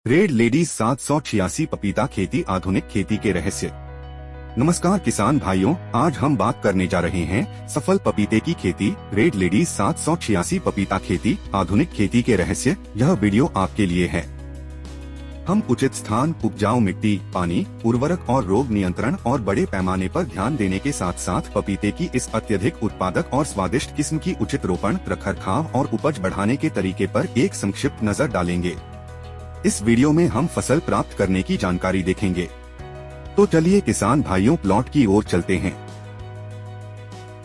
Red lady 786 पपीता खेती आधुनिक खेती के रहस्य। नमस्कार किसान भाइयों, आज हम बात करने जा रहे हैं सफल पपीते की खेती रेड लेडी 786 पपीता खेती आधुनिक खेती के रहस्य। यह वीडियो आपके लिए है। हम उचित स्थान, उपजाऊ मिट्टी, पानी, उर्वरक और रोग नियंत्रण और बड़े पैमाने पर ध्यान देने के साथ साथ पपीते की इस अत्यधिक उत्पादक और स्वादिष्ट किस्म की उचित रोपण, रखरखाव और उपज बढ़ाने के तरीके पर एक संक्षिप्त नजर डालेंगे। इस वीडियो में हम फसल प्राप्त करने की जानकारी देखेंगे। तो चलिए किसान भाइयों, प्लॉट की ओर चलते हैं।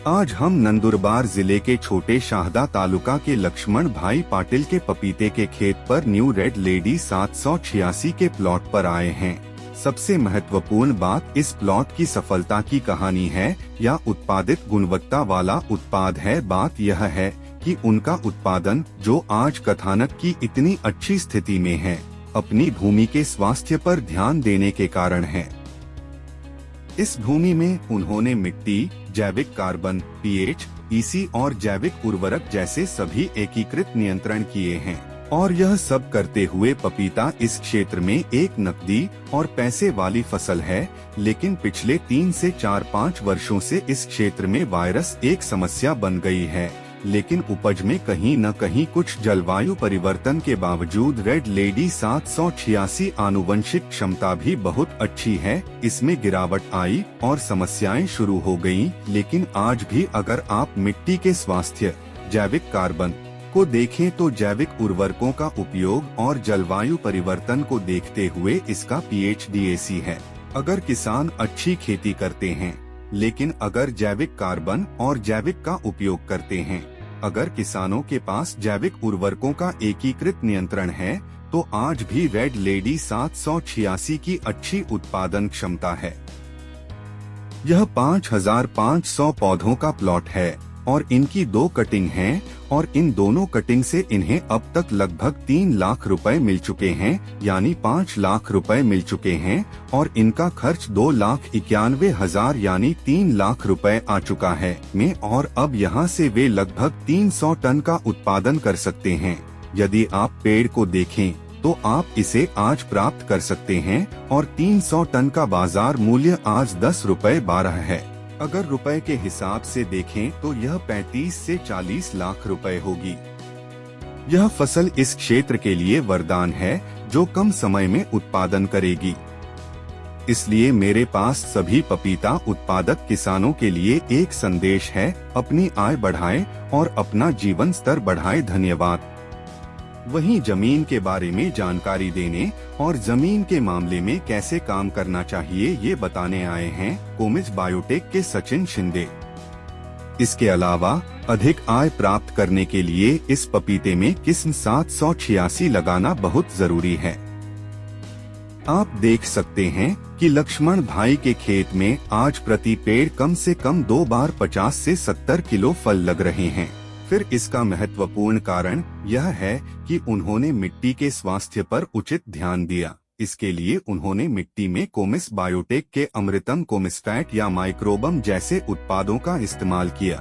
आज हम नंदुरबार जिले के छोटे शाहदा तालुका के लक्ष्मण भाई पाटिल के पपीते के खेत पर न्यू रेड लेडी 786 के प्लॉट पर आए हैं। सबसे महत्वपूर्ण बात इस प्लॉट की सफलता की कहानी है या उत्पादित गुणवत्ता वाला उत्पाद है। बात यह है कि उनका उत्पादन जो आज कथानक की इतनी अच्छी स्थिति में है, अपनी भूमि के स्वास्थ्य पर ध्यान देने के कारण है। इस भूमि में उन्होंने मिट्टी, जैविक कार्बन, पीएच, ईसी और जैविक उर्वरक जैसे सभी एकीकृत नियंत्रण किए हैं और यह सब करते हुए पपीता इस क्षेत्र में एक नकदी और पैसे वाली फसल है। लेकिन पिछले 3 से 4-5 वर्षों से इस क्षेत्र में वायरस एक समस्या बन गई है। लेकिन उपज में कहीं न कहीं कुछ जलवायु परिवर्तन के बावजूद रेड लेडी 786 आनुवंशिक क्षमता भी बहुत अच्छी है। इसमें गिरावट आई और समस्याएं शुरू हो गयीं। लेकिन आज भी अगर आप मिट्टी के स्वास्थ्य, जैविक कार्बन को देखें तो जैविक उर्वरकों का उपयोग और जलवायु परिवर्तन को देखते हुए इसका पीएच DAC है। अगर किसान अच्छी खेती करते हैं, लेकिन अगर जैविक कार्बन और जैविक का उपयोग करते हैं, अगर किसानों के पास जैविक उर्वरकों का एकीकृत नियंत्रण है, तो आज भी रेड लेडी 786 की अच्छी उत्पादन क्षमता है। यह 5500 पौधों का प्लॉट है और इनकी 2 कटिंग हैं और इन दोनों कटिंग से इन्हें अब तक लगभग 3 लाख रुपए मिल चुके हैं, यानी 5 लाख रुपए मिल चुके हैं और इनका खर्च 2,91,000 यानी 3 लाख रुपए आ चुका है में। और अब यहां से वे लगभग 300 टन का उत्पादन कर सकते हैं। यदि आप पेड़ को देखें तो आप इसे आज प्राप्त कर सकते हैं और 300 टन का बाजार मूल्य आज 10 रुपए 12 है। अगर रुपए के हिसाब से देखें तो यह 35 से 40 लाख रुपए होगी। यह फसल इस क्षेत्र के लिए वरदान है जो कम समय में उत्पादन करेगी। इसलिए मेरे पास सभी पपीता उत्पादक किसानों के लिए एक संदेश है, अपनी आय बढ़ाएं और अपना जीवन स्तर बढ़ाएं। धन्यवाद। वहीं जमीन के बारे में जानकारी देने और जमीन के मामले में कैसे काम करना चाहिए ये बताने आए हैं कोमिज बायोटेक के सचिन शिंदे। इसके अलावा अधिक आय प्राप्त करने के लिए इस पपीते में किस्म 786 लगाना बहुत जरूरी है। आप देख सकते हैं कि लक्ष्मण भाई के खेत में आज प्रति पेड़ कम से कम 2 बार 50 से 70 किलो फल लग रहे हैं। फिर इसका महत्वपूर्ण कारण यह है कि उन्होंने मिट्टी के स्वास्थ्य पर उचित ध्यान दिया। इसके लिए उन्होंने मिट्टी में कोमिस बायोटेक के अमृतम कोमिस्फैट या माइक्रोबम जैसे उत्पादों का इस्तेमाल किया।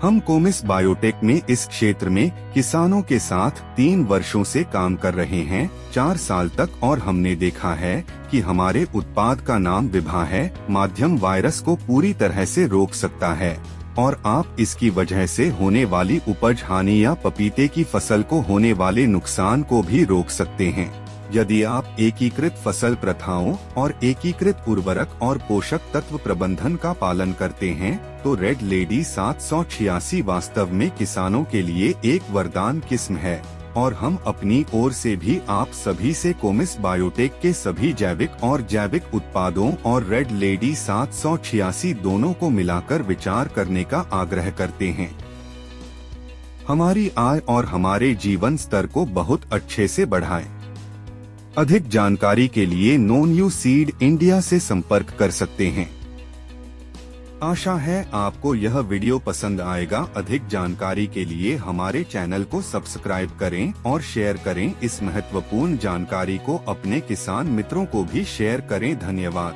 हम कोमिस बायोटेक में इस क्षेत्र में किसानों के साथ 3 वर्षों से काम कर रहे हैं, 4 साल तक, और हमने देखा है कि हमारे उत्पाद का नाम विभा है। माध्यम वायरस को पूरी तरह से रोक सकता है और आप इसकी वजह से होने वाली उपज हानि या पपीते की फसल को होने वाले नुकसान को भी रोक सकते हैं। यदि आप एकीकृत फसल प्रथाओं और एकीकृत उर्वरक और पोषक तत्व प्रबंधन का पालन करते हैं तो रेड लेडी 786 वास्तव में किसानों के लिए एक वरदान किस्म है। और हम अपनी ओर से भी आप सभी से कोमिस बायोटेक के सभी जैविक और जैविक उत्पादों और रेड लेडी 786 दोनों को मिलाकर विचार करने का आग्रह करते हैं। हमारी आय और हमारे जीवन स्तर को बहुत अच्छे से बढ़ाएं। अधिक जानकारी के लिए नो न्यू सीड इंडिया से संपर्क कर सकते हैं। आशा है आपको यह वीडियो पसंद आएगा। अधिक जानकारी के लिए हमारे चैनल को सब्सक्राइब करें और शेयर करें। इस महत्वपूर्ण जानकारी को अपने किसान मित्रों को भी शेयर करें। धन्यवाद।